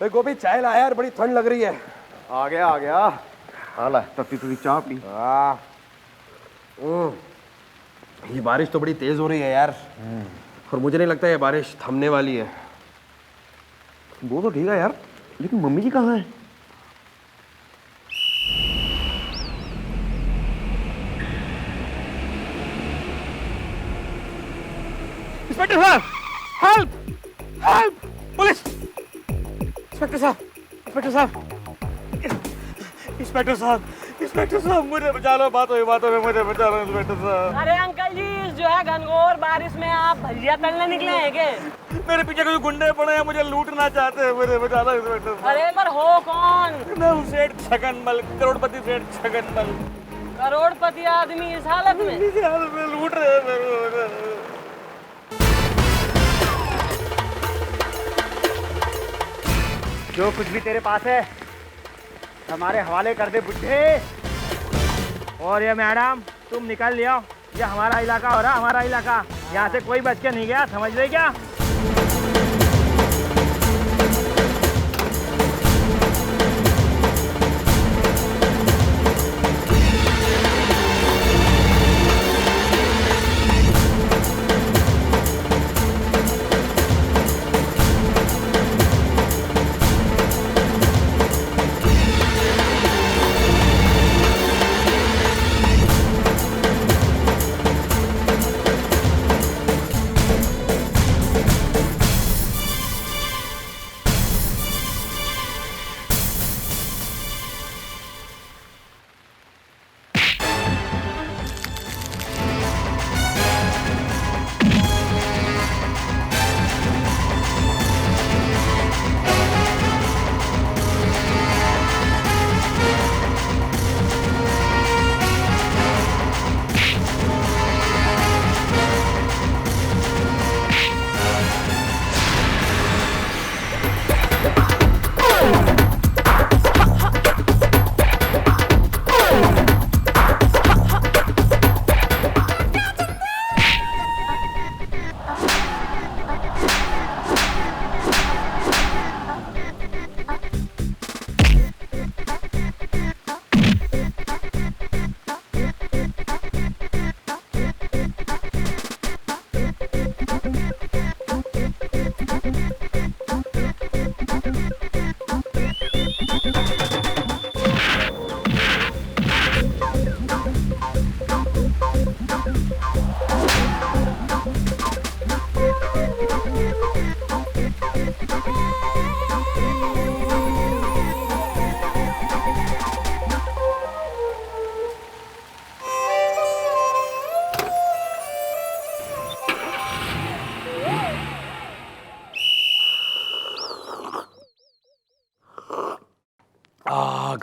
भाई गोभी चाय ला यार, बड़ी ठंड लग रही है। आ गया हाला तत्ती तुझी चाह पी। ये बारिश तो बड़ी तेज हो रही है यार, और मुझे नहीं लगता ये बारिश थमने वाली है। वो तो ठीक है यार, लेकिन मम्मी जी कहाँ है? इंस्पेक्टर साहब, हेल्प हेल्प, पुलिस! इंस्पेक्टर साहब, इंस्पेक्टर साहब, इंस्पेक्टर साहब, इंस्पेक्टर साहब, मुझे बचा लो, बातों में मुझे बचा लो इंस्पेक्टर साहब। अरे अंकल जी, जो है घनघोर बारिश में आप भजिया तलने निकले हैं क्या? मेरे पीछे कुछ गुंडे पड़े हैं, मुझे लूटना चाहते हैं, मुझे बचा लो इंस्पेक्टर साहब। अरे पर हो कौन? मैं सेठ छगनमल, करोड़पति सेठ छगनमल। करोड़पति आदमी इस हालत में? इस हालत में लूट रहे हैं मेरे। जो कुछ भी तेरे पास है हमारे हवाले कर दे बुड्ढे। और ये मैडम तुम निकल लियो, ये हमारा इलाका हो रहा, हमारा इलाका, यहाँ से कोई बच के नहीं गया, समझ रहे क्या?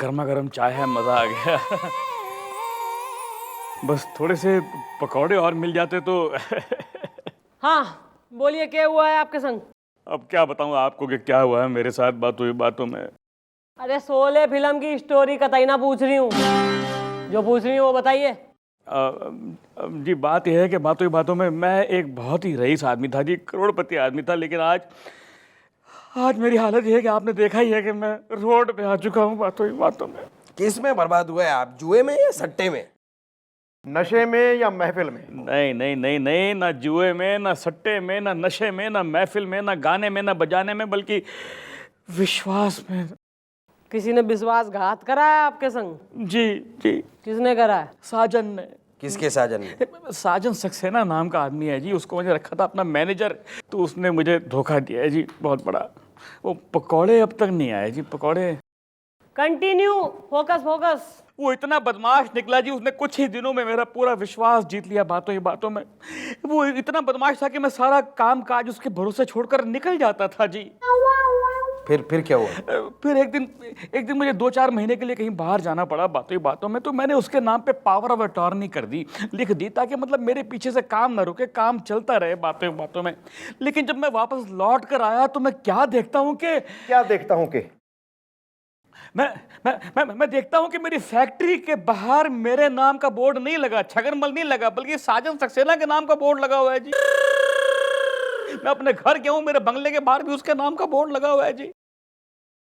गर्मा गर्म चाय है, मजा आ गया। बस थोड़े से पकौड़े और मिल जाते तो। हाँ बोलिए, क्या हुआ है आपके संग? अब क्या बताऊं आपको कि क्या हुआ है मेरे साथ बातों में। अरे शोले फिल्म की स्टोरी कतई ना पूछ रही हूँ, जो पूछ रही हूँ वो बताइए। जी बात यह है कि बातों में मैं एक बहुत ही रईस आदमी था जी, करोड़पति आदमी था, लेकिन आज मेरी हालत यह है कि आपने देखा ही है कि मैं रोड पे आ चुका हूँ बातों में। किस में बर्बाद हुए आप, जुए में या सट्टे में? नशे में या महफिल में? नहीं, ना जुए में, ना सट्टे में, ना नशे में, ना महफिल में, ना गाने में, ना बजाने में, बल्कि विश्वास में। किसी ने विश्वासघात करा है आपके संग? जी। किसने करा है? साजन ने। किसके साजन ने? साजन सक्सेना नाम का आदमी है जी, उसको मैंने रखा था अपना मैनेजर, तो उसने मुझे धोखा दिया है जी, बहुत बड़ा। वो पकौड़े अब तक नहीं आए जी, पकौड़े। Continue, focus. वो इतना बदमाश निकला जी, उसने कुछ ही दिनों में मेरा पूरा विश्वास जीत लिया बातों में। वो इतना बदमाश था कि मैं सारा काम काज उसके भरोसे छोड़कर निकल जाता था जी। फिर क्या हुआ? फिर एक दिन मुझे 2-4 महीने के लिए कहीं बाहर जाना पड़ा बातों में, तो मैंने उसके नाम पे पावर ऑफ अटॉर्नी लिख दी, ताकि मतलब मेरे पीछे से काम ना रुके, काम चलता रहे बातों में। लेकिन जब मैं वापस लौट कर आया तो मैं क्या देखता हूँ कि मैं देखता हूं कि मेरी फैक्ट्री के बाहर मेरे नाम का बोर्ड नहीं लगा, छगनमल नहीं लगा, बल्कि साजन सक्सेना के नाम का बोर्ड लगा हुआ है जी। मैं अपने घर गया हूं, मेरे बंगले के बाहर भी उसके नाम का बोर्ड लगा हुआ है जी।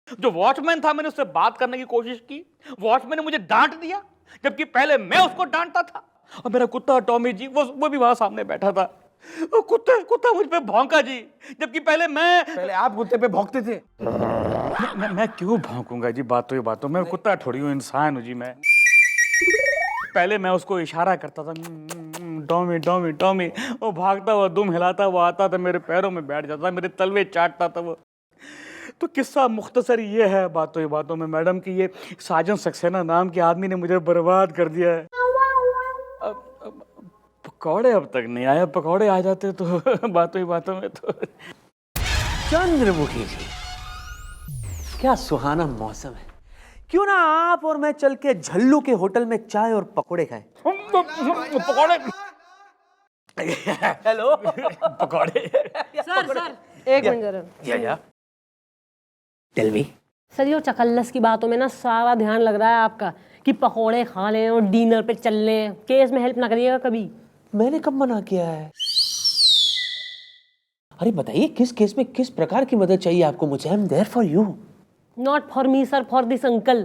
जो वॉचमैन था, मैंने उससे बात करने की कोशिश की, वॉचमैन ने मुझे डांट दिया, जबकि पहले मैं उसको डांटता था। और मेरा कुत्ता टॉमी जी वो भी वहां सामने बैठा था। वो कुत्ता मुझ पे भौंका जी, जबकि पहले आप कुत्ते पे भौंकते थे। मैं क्यों भौंकूंगा जी? बातों मैं कुत्ता थोड़ी हूँ, इंसान हूँ जी मैं। पहले मैं उसको इशारा करता था, टॉमी टॉमी टॉमी, वो भागता हुआ दुम हिलाता हुआ आता था, मेरे पैरों में बैठ जाता, मेरे तलवे चाटता था वो। तो किस्सा मुख्तसर ये है बातों में मैडम कि ये साजन सक्सेना नाम के आदमी ने मुझे बर्बाद कर दिया है। पकौड़े अब तक नहीं आए, पकौड़े आ जाते तो बातों में तो। चंद्रमुखी जी, क्या सुहाना मौसम है। क्यों ना आप और मैं चल के झल्लू के होटल में चाय और पकोड़े खाएं। पकौड़े। हेलो। पकौड़े। सर एक मिनट जरा। या टेल मी। सर ये चकल्लस की बातों में ना सारा ध्यान लग रहा है आपका कि पकोड़े खा लें और डिनर पे चल लें। केस में हेल्प ना करिएगा कभी। मैंने कब मना किया है? अरे बताइए किस केस में किस प्रकार की मदद चाहिए आपको मुझे? I am there for you. Not for me sir, for this uncle.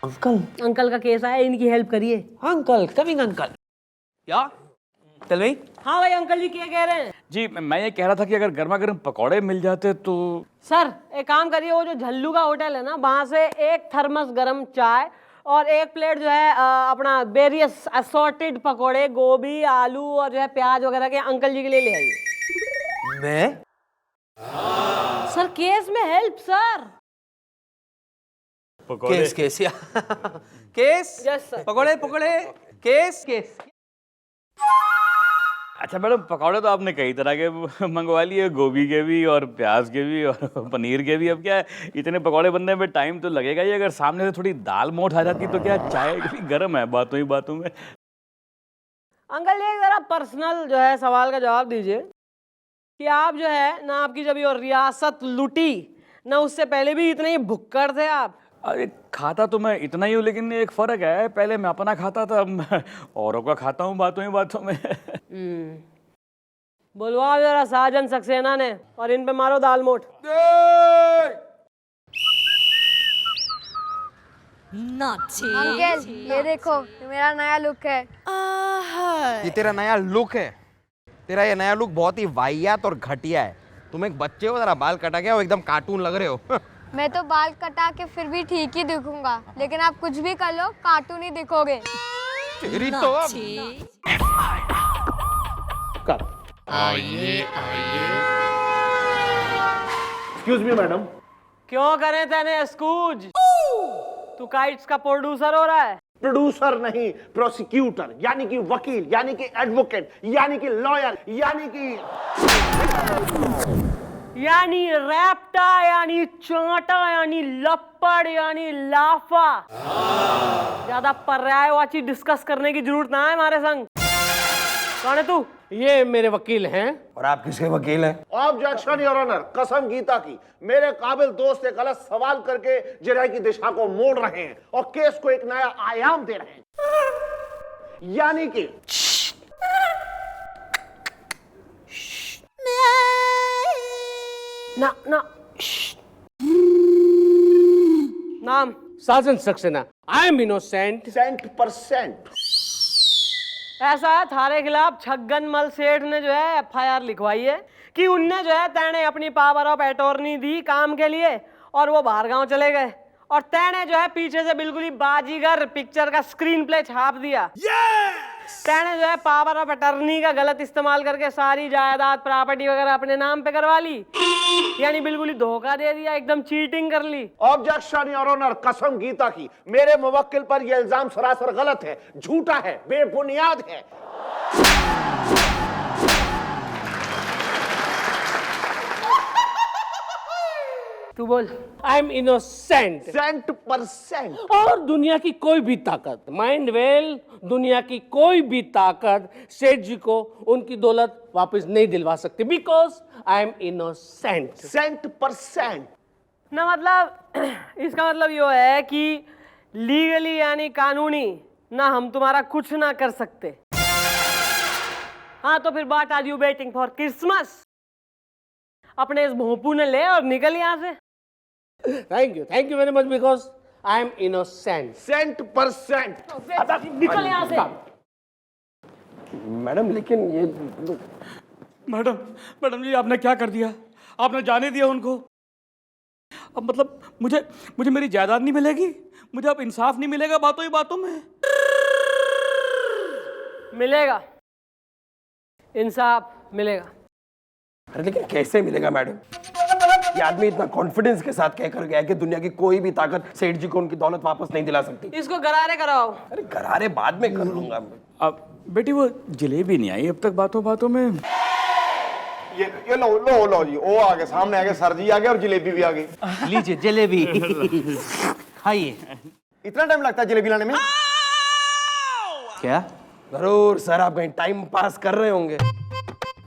Uncle का केस आया, इनकी हेल्प करिए। Uncle coming uncle. या टेल मी। हाँ भाई अंकल जी क्या कह रहे हैं? जी मैं ये कह रहा था कि अगर गर्मा गर्म पकौड़े मिल जाते तो। सर एक काम करिए, वो जो झल्लू का होटल है ना, वहां से एक थर्मस गरम चाय और एक प्लेट जो है अपना वेरियस असॉर्टेड पकोड़े, गोभी आलू और जो है प्याज वगैरह के अंकल जी के लिए ले आइए। मैं? सर केस में हेल्प सर। केस या केस। Yes sir. पकोड़े केस। अच्छा मैडम, पकौड़े तो आपने कई तरह के मंगवा लिए, गोभी के भी और प्याज के भी और पनीर के भी। अब क्या है, इतने पकौड़े बनने में टाइम तो लगेगा ही। अगर सामने से थोड़ी दाल मोठ आ जाती तो क्या, चाय भी गर्म है बातों में। अंकल ये जरा पर्सनल जो है सवाल का जवाब दीजिए कि आप जो है ना, आपकी जब ये रियासत लूटी ना, उससे पहले भी इतने ही भुक्कड़ थे आप? अरे खाता तो मैं इतना ही हूँ, लेकिन एक फर्क है, पहले मैं अपना खाता था, अब औरों का खाता हूँ बातों में। बुलवाओ जरा साजन सक्सेना ने और इन पे मारो दाल मोठ। अंकल ये देखो, ये मेरा नया लुक है। ये तेरा नया लुक है? तेरा ये नया लुक बहुत ही वाहियात और घटिया है। तुम एक बच्चे हो, जरा बाल कटा के हो, एकदम कार्टून लग रहे हो। मैं तो बाल कटा के फिर भी ठीक ही दिखूंगा, लेकिन आप कुछ भी कर लो कार्टून ही दिखोगे। तेरी तो अब। Excuse me madam. क्यों करें तेने एक्सक्यूज? तू काइट्स का प्रोड्यूसर हो रहा है? प्रोड्यूसर नहीं, प्रोसिक्यूटर, यानी कि वकील, यानी कि एडवोकेट, यानी कि लॉयर, यानी रैप्टा, यानी चांटा, यानी लप्पड़, यानी लाफा। ज्यादा पर्यायवाची डिस्कस करने की जरूरत ना है हमारे संग। कौन है तू? ये मेरे वकील हैं। और आप किसके वकील हैं? ऑब्जेक्शन योर ऑनर, कसम गीता की, मेरे काबिल दोस्त एक गलत सवाल करके जिरह की दिशा को मोड़ रहे हैं और केस को एक नया आयाम दे रहे हैं। यानी कि ना नाम Sajan Saxena. I am innocent. 100%। ऐसा है, थारे खिलाफ छगन मल सेठ ने जो है FIR लिखवाई है कि उनने जो है तैने अपनी पावर ऑफ अटॉर्नी दी काम के लिए और वो बाहर गांव चले गए, और तैने जो है पीछे से बिल्कुल ही बाजीगर पिक्चर का स्क्रीन प्ले छाप दिया। तैने जो है पावर ऑफ अटॉर्नी का गलत इस्तेमाल करके सारी जायदाद प्रॉपर्टी वगैरह अपने नाम पे करवा ली, यानी बिल्कुल ही धोखा दे दिया, एकदम चीटिंग कर ली। ऑब्जेक्शन योर ऑनर, कसम गीता की, मेरे मुवक्किल पर यह इल्जाम सरासर गलत है, झूठा है, बेबुनियाद है। तू बोल। आई एम इनोसेंट। 100%। और दुनिया की कोई भी ताकत, माइंड वेल, दुनिया की कोई भी ताकत सेठ जी को उनकी दौलत वापस नहीं दिलवा सकती, बिकॉज आई एम इनोसेंट। 100%। ना मतलब इसका मतलब ये है कि लीगली यानी कानूनी ना हम तुम्हारा कुछ ना कर सकते। हाँ तो फिर what are you waiting for? Christmas? अपने इस भोंपू ने ले और निकल यहाँ से। Thank you very much because I am innocent. 100%। निकल यहाँ से। मैडम लेकिन ये मैडम जी आपने क्या कर दिया? आपने जाने दिया उनको। अब मतलब मुझे मेरी जायदाद नहीं मिलेगी, मुझे अब इंसाफ नहीं मिलेगा बातों ही बातों में। मिलेगा, इंसाफ मिलेगा। अरे लेकिन कैसे मिलेगा मैडम? ये आदमी इतना कॉन्फिडेंस के साथ कह कर गया कि दुनिया की कोई भी ताकत सेठ जी को उनकी दौलत वापस नहीं दिला सकती। इसको गरारे कराओ। अरे गरारे बाद में कर लूंगा। अब बेटी वो जलेबी नहीं आई अब तक बातों बातों में। ये लो जी, वो आ गए, सामने आ गए, सर जी आ गए और जलेबी भी आ गई। लीजिए जलेबी खाइए। इतना टाइम लगता है जलेबी लाने में? क्या? जरूर सर, आप कहीं टाइम पास कर रहे होंगे।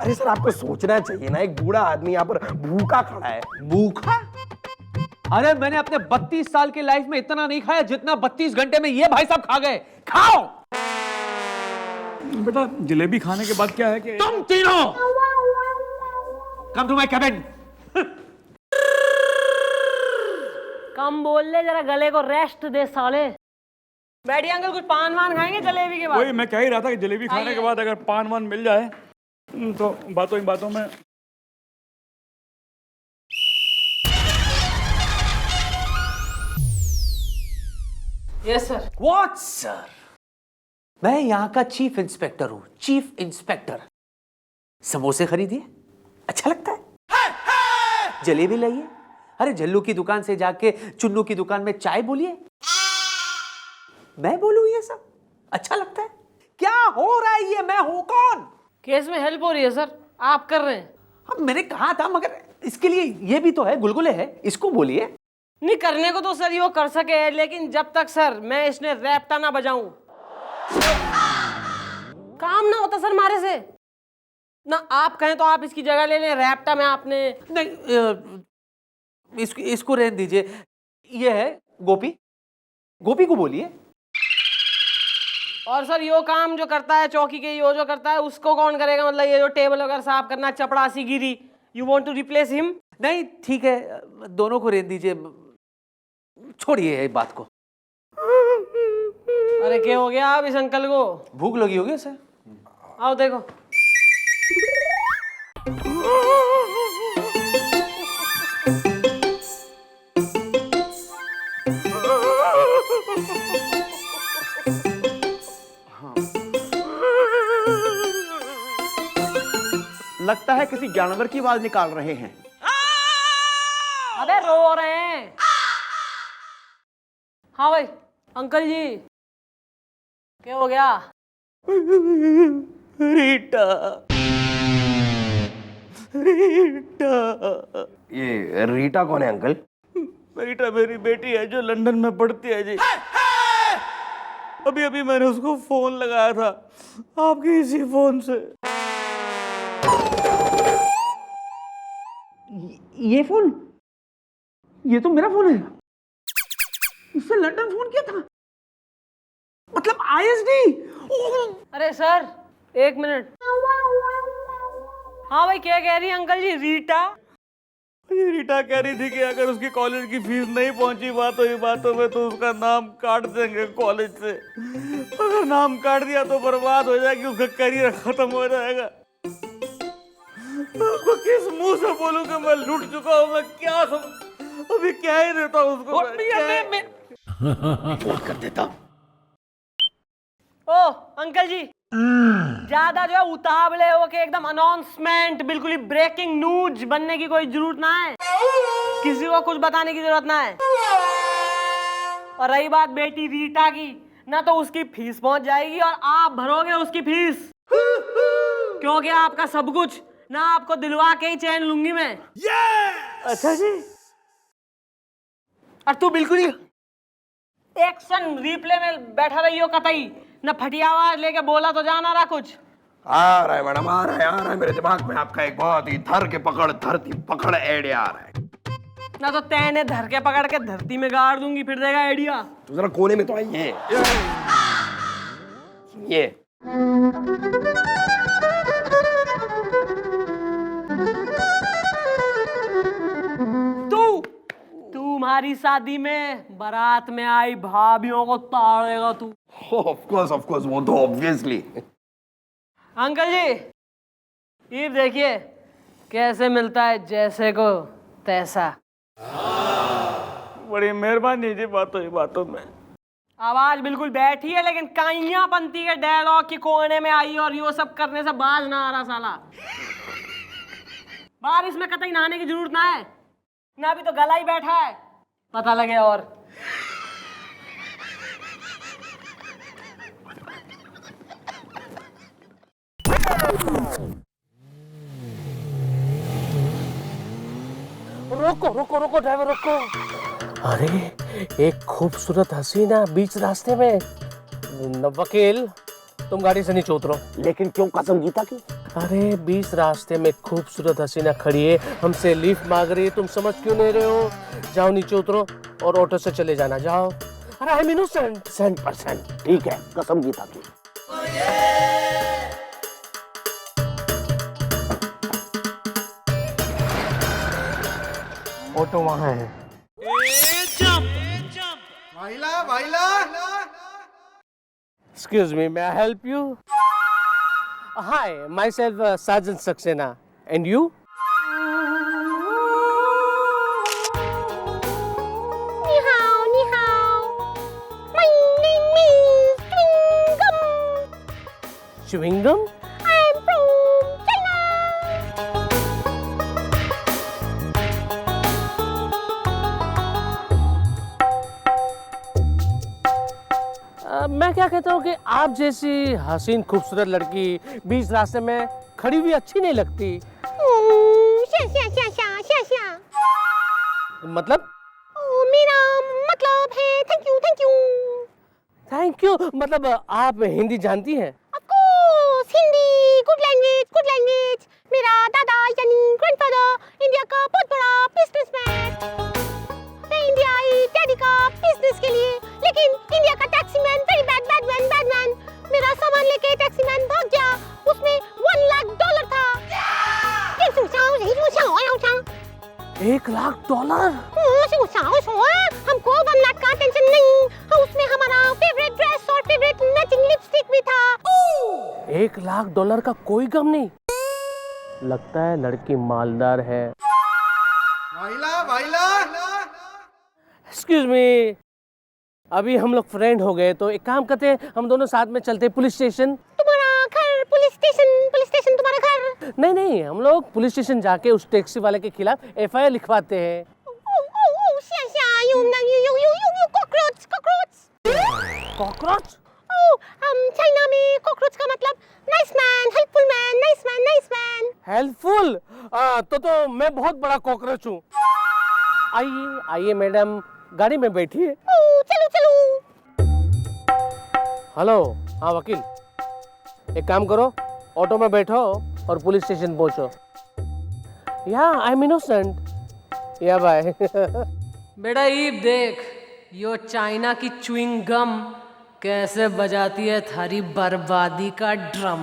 अरे सर आपको सोचना चाहिए ना, एक बूढ़ा आदमी यहाँ पर भूखा खड़ा है। भूखा? अरे मैंने अपने 32 साल की लाइफ में इतना नहीं खाया जितना 32 घंटे में ये भाई साहब खा गए। खाओ। बेटा जलेबी खाने के बाद क्या है कि तुम तीनों कम टू माय कैबिन। कम बोल ले, जरा गले को रेस्ट दे साले। बैठिए अंकल, कुछ पान वान खाएंगे जलेबी के बाद? वही मैं कह ही रहा था कि जलेबी खाने के बाद अगर पान वान मिल जाए तो बातों ही बातों में। Yes sir. What sir? मैं यहां का चीफ इंस्पेक्टर हूं, चीफ इंस्पेक्टर। समोसे खरीदिए, अच्छा लगता है। जलेबी लाइए। अरे झल्लू की दुकान से जाके चुन्नू की दुकान में चाय बोलिए। मैं बोलूं ये सब अच्छा लगता है? क्या हो रहा है ये? मैं हूं कौन? केस में हेल्प हो रही है सर, आप कर रहे हैं। अब मैंने कहा था, मगर इसके लिए ये भी तो है, गुलगुले है, इसको बोलिए। नहीं करने को तो सर ये वो कर सके, लेकिन जब तक सर मैं इसने रैप्टा ना बजाऊं काम ना होता सर मारे से। ना आप कहें तो आप इसकी जगह ले लें, रैप्टा में आपने। नहीं, इसको रहने दीजिए। ये है गोपी, गोपी को बोलिए। और सर यो काम जो करता है चौकी के, यो जो करता है उसको कौन करेगा? मतलब ये जो टेबल वगैरह साफ करना, चपड़ासी गिरी, you want to replace him? नहीं ठीक है, दोनों को रहने दीजिए, छोड़िए इस बात को। अरे क्या हो गया अब इस अंकल को? भूख लगी होगी सर। आओ देखो। लगता है किसी जानवर की आवाज निकाल रहे हैं। अबे रो रहे हैं। हाँ भाई अंकल जी, क्या हो गया? रीटा, रीटा। ये रीटा कौन है अंकल? रीटा मेरी बेटी है जो लंदन में पढ़ती है जी। अभी अभी मैंने उसको फोन लगाया था आपके इसी फोन से। ये फोन? ये तो मेरा फोन है। इससे लंदन फोन किया था, मतलब आईएसडी। अरे सर एक मिनट। हाँ भाई क्या कह रही है अंकल जी? रीटा? रीटा कह रही थी कि अगर उसकी कॉलेज की फीस नहीं पहुंची बातों में तो उसका नाम काट देंगे कॉलेज से। अगर नाम काट दिया तो बर्बाद हो जाएगी, उसका करियर खत्म हो जाएगा। आपको किस मुंह से बोलूं कि मैं लूट चुका हूं? मैं क्या अभी क्या ही देता हूं उसको? फोन कर देता। ओ अंकल जी, ज्यादा जो है उतावले हो के एकदम अनाउंसमेंट, बिल्कुल ही ब्रेकिंग न्यूज बनने की कोई जरूरत ना है। किसी को कुछ बताने की जरूरत ना है। और रही बात बेटी रीटा की, ना तो उसकी फीस पहुंच जाएगी और आप भरोगे उसकी फीस, क्योंकि आपका सब कुछ ना आपको दिलवा के ही चैन लूंगी मैं। अच्छा जी। और तू बिल्कुल ही एक्शन रिप्ले में बैठा रही हो कतई, न फटी आवाज लेके बोला तो जाना रहा कुछ। आ रहा है मैडम, आ रहा है मेरे दिमाग में आपका एक बहुत ही धरती पकड़ आइडिया आ रहा है। ना तो तैने धर के पकड़ के धरती में गाड़ दूंगी, फिर देगा आइडिया। तो जरा कोने में तो आइए। ये हमारी शादी में बारात में आई भाभियों को ताड़ेगा तू। ऑफ कोर्स वो तो ऑब्वियसली। अंकल जी ये देखिए कैसे मिलता है जैसे को तैसा। बड़ी मेहरबानी जी बातों में। आवाज बिल्कुल बैठी है लेकिन काइया पंती के डायलॉग की कोने में आई और यो सब करने से बाज ना आ रहा साला। बारिश में कतई नहाने की जरूरत ना है ना, अभी तो गला ही बैठा है पता लगे। और रोको ड्राइवर रोको। अरे एक खूबसूरत हसीना बीच रास्ते में। वकील तुम गाड़ी से नीचे उतरो। लेकिन क्यों कसम गीता की? अरे बीच रास्ते में खूबसूरत हसीना खड़ी है, हमसे लिफ्ट मांग रही है, तुम समझ क्यों नहीं रहे हो? जाओ नीचे उतरो और ऑटो से चले जाना, जाओ। अरे आई एम इनोसेंट। 100% ठीक है, कसम गीता की। ऑटो वहां है। Excuse me, may I help you? Hi, myself Sergeant Saxena. And you? Ni hao, ni hao. My name is Chewing Gum. Chewing gum? I'm from China. मैं क्या कहता हूँ कि आप जैसी हसीन खूबसूरत लड़की बीच रास्ते में खड़ी हुई अच्छी नहीं लगती। मतलब? मेरा मतलब है thank you thank you. Thank you मतलब आप हिंदी जानती हैं? Of course, Hindi good language. मेरा दादा यानी ग्रैंडफादर इंडिया का बहुत बड़ा बिजनेसमैन। मैं इंडिया आई डैडी का बिजनेस के लिए, लेकिन इंडिया का टैक्सीमैन वेरी बैडमैन। मेरा सामान लेके टैक्सीमैन भाग गया, उसमें $1 लाख था। $1 लाख? हमको 1 लाख का टेंशन नहीं, उसमें हमारा फेवरेट ड्रेस और फेवरेट मैचिंग लिपस्टिक भी था। $1 लाख का कोई गम नहीं। लगता है लड़की मालदार है। एक्सक्यूज मी, अभी हम लोग फ्रेंड हो गए तो एक काम करते हैं, हम दोनों साथ में चलते हैं पुलिस स्टेशन। तुम्हारा घर पुलिस स्टेशन तुम्हारा घर? नहीं, हम लोग पुलिस स्टेशन जाके उस टैक्सी वाले के खिलाफ FIR लिखवाते हैं। कॉकरोच? चाइना में कॉकरोच का मतलब nice man, helpful man, nice man. Helpful? तो मैं बहुत बड़ा कॉकरोच हूँ। आइए मैडम, गाड़ी में बैठिए। चलो। हेलो, हाँ वकील, एक काम करो, ऑटो में बैठो और पुलिस स्टेशन पहुंचो। या आई एम इनोसेंट। या बाय। बेटा ईब देख यो चाइना की च्युइंग गम कैसे बजाती है थारी बर्बादी का ड्रम।